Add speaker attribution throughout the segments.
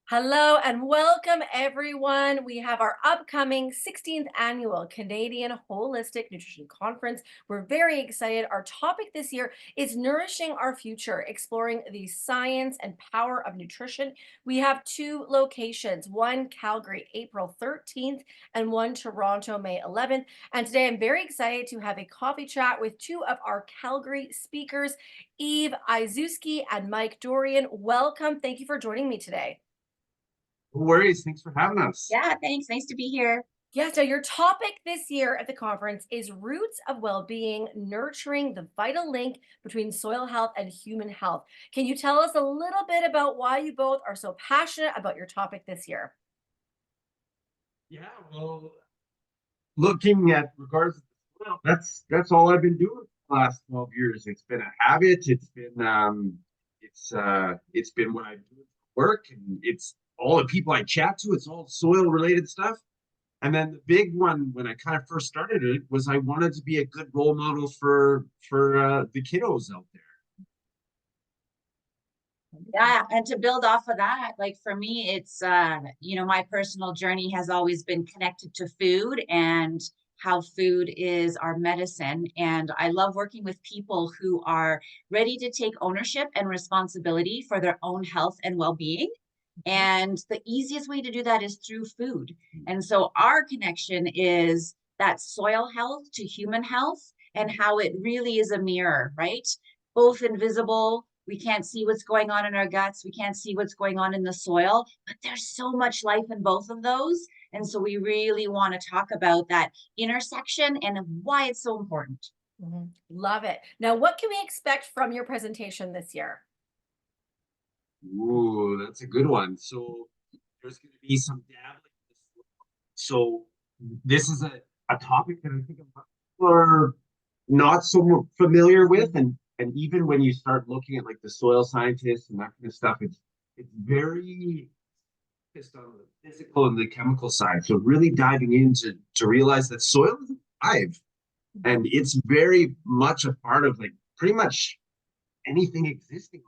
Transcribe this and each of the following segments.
Speaker 1: Hello and welcome, everyone. We have our upcoming 16th annual Canadian Holistic Nutrition Conference. We're very excited. Our topic this year is Nourishing Our Future, exploring the science and power of nutrition. We have two locations, one Calgary, April 13th, and one Toronto, May 11th. And today I'm very excited to have a coffee chat with two of our Calgary speakers, Izewski and Mike Dorion. Welcome. Thank you for joining me today.
Speaker 2: No worries. Thanks for having us.
Speaker 3: Yeah, thanks. Nice to be here.
Speaker 1: Yeah, so your topic this year at the conference is Roots of Well-Being, Nurturing the Vital Link Between Soil Health and Human Health. Can you tell us a little bit about why you both are so passionate about your topic this year?
Speaker 2: Yeah, well, looking at regards to the soil, that's all I've been doing for the last 12 years. It's been a habit. It's been what I do for work, and it's all the people I chat to. It's all soil related stuff. And then the big one when I kind of first started it was I wanted to be a good role model for the kiddos out there.
Speaker 3: Yeah, and to build off of that, like for me, it's my personal journey has always been connected to food and how food is our medicine. And I love working with people who are ready to take ownership and responsibility for their own health and well-being. And the easiest way to do that is through food. And so our connection is that soil health to human health and how it really is a mirror, right? Both invisible. We can't see what's going on in our guts. We can't see what's going on in the soil, but there's so much life in both of those. And so we really want to talk about that intersection and why it's so important.
Speaker 1: Love it. Now, what can we expect from your presentation this year?
Speaker 2: Ooh, that's a good one. So there's going to be some dabbling. So this is a topic that I think people are not so familiar with, and even when you start looking at like the soil scientists and that kind of stuff, it's very focused on the physical and the chemical side. So really diving into to realize that soil is alive, and it's very much a part of like pretty much anything existing.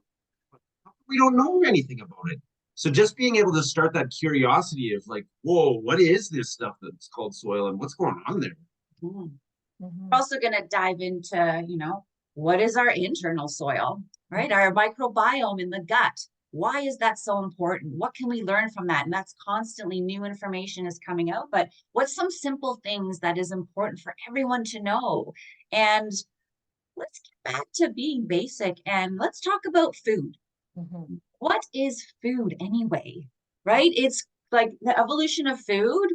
Speaker 2: We don't know anything about it. So just being able to start that curiosity of like, whoa, what is this stuff that's called soil and what's going on there?
Speaker 3: Mm. We're also going to dive into, what is our internal soil, right? Our microbiome in the gut. Why is that so important? What can we learn from that? And that's constantly new information is coming out. But what's some simple things that is important for everyone to know? And let's get back to being basic and let's talk about food. What is food anyway, right? It's like the evolution of food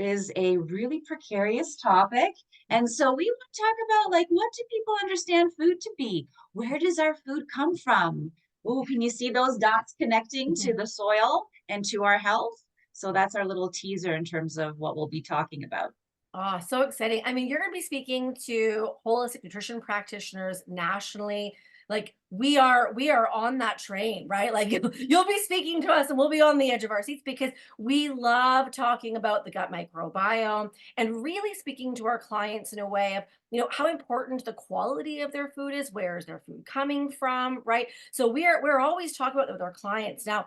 Speaker 3: is a really precarious topic. And so we want to talk about like, what do people understand food to be? Where does our food come from? Oh, can you see those dots connecting to the soil and to our health? So that's our little teaser in terms of what we'll be talking about.
Speaker 1: Oh, so exciting. I mean, you're going to be speaking to holistic nutrition practitioners nationally. Like we are on that train, right? Like you'll be speaking to us and we'll be on the edge of our seats because we love talking about the gut microbiome and really speaking to our clients in a way of, how important the quality of their food is, where is their food coming from, right? So we're always talking about that with our clients. Now,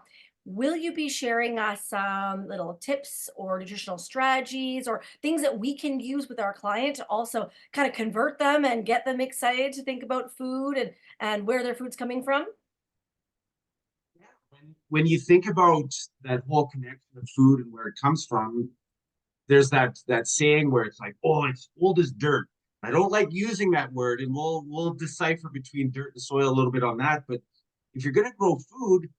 Speaker 1: will you be sharing us some little tips or nutritional strategies or things that we can use with our client to also kind of convert them and get them excited to think about food and where their food's coming from?
Speaker 2: When you think about that whole connection of food and where it comes from, there's that saying where it's like, oh, it's old as dirt. I don't like using that word, and we'll decipher between dirt and soil a little bit on that. But if you're gonna grow food,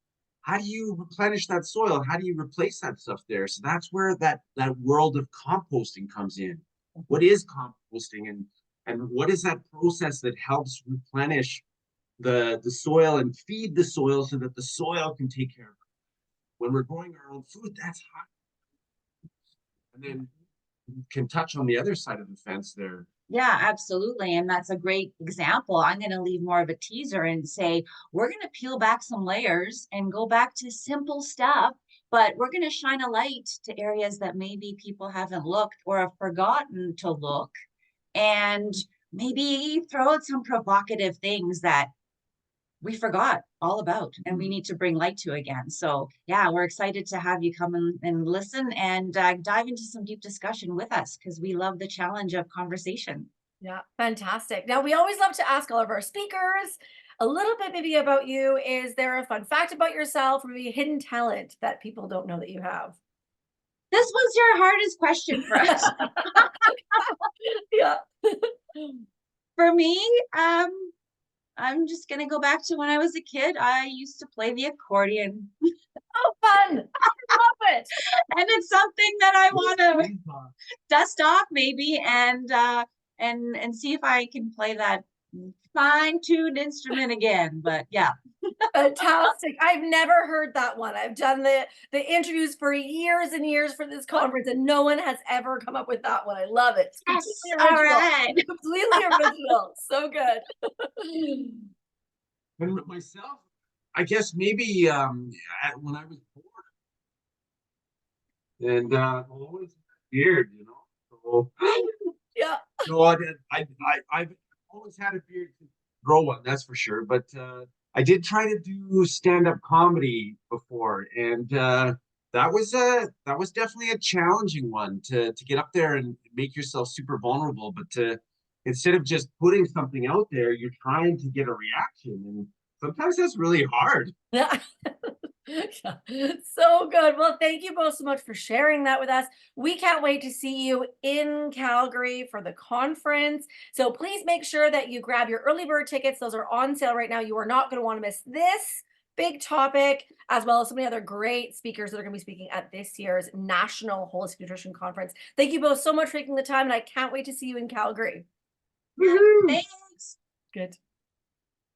Speaker 2: how do you replenish that soil? How do you replace that stuff there? So that's where that world of composting comes in. What is composting, and what is that process that helps replenish the soil and feed the soil so that the soil can take care of it? When we're growing our own food, that's hot. And then can touch on the other side of the fence there.
Speaker 3: Yeah, absolutely. And that's a great example. I'm going to leave more of a teaser and say, we're going to peel back some layers and go back to simple stuff, but we're going to shine a light to areas that maybe people haven't looked or have forgotten to look, and maybe throw out some provocative things that we forgot all about and we need to bring light to again. So yeah, we're excited to have you come and listen and dive into some deep discussion with us because we love the challenge of conversation.
Speaker 1: Yeah, fantastic. Now, we always love to ask all of our speakers a little bit maybe about you. Is there a fun fact about yourself or maybe a hidden talent that people don't know that you have?
Speaker 3: This was your hardest question for us.
Speaker 1: Yeah.
Speaker 3: For me, I'm just gonna go back to when I was a kid. I used to play the accordion.
Speaker 1: Oh, fun. I love it.
Speaker 3: And it's something that I want to dust off maybe and see if I can play that fine-tuned instrument again. But yeah.
Speaker 1: Fantastic. I've never heard that one. I've done the interviews for years and years for this conference, and no one has ever come up with that one. I love it. It's
Speaker 3: Yes,
Speaker 1: completely
Speaker 3: all
Speaker 1: original.
Speaker 3: right.
Speaker 1: Completely original. So good.
Speaker 2: And myself, I guess maybe when I was born, and always beard, you know. So
Speaker 1: Yeah.
Speaker 2: no, I've always had a beard to grow one, that's for sure. But I did try to do stand-up comedy before, and that was definitely a challenging one to get up there and make yourself super vulnerable. But instead of just putting something out there, you're trying to get a reaction, and sometimes that's really hard.
Speaker 1: Yeah. Yeah. So good. Well, thank you both so much for sharing that with us. We can't wait to see you in Calgary for the conference. So please make sure that you grab your early bird tickets. Those are on sale right now. You are not going to want to miss this big topic, as well as so many other great speakers that are going to be speaking at this year's National Holistic Nutrition Conference. Thank you both so much for taking the time, and I can't wait to see you in Calgary.
Speaker 2: Woohoo!
Speaker 3: Thanks.
Speaker 1: Good.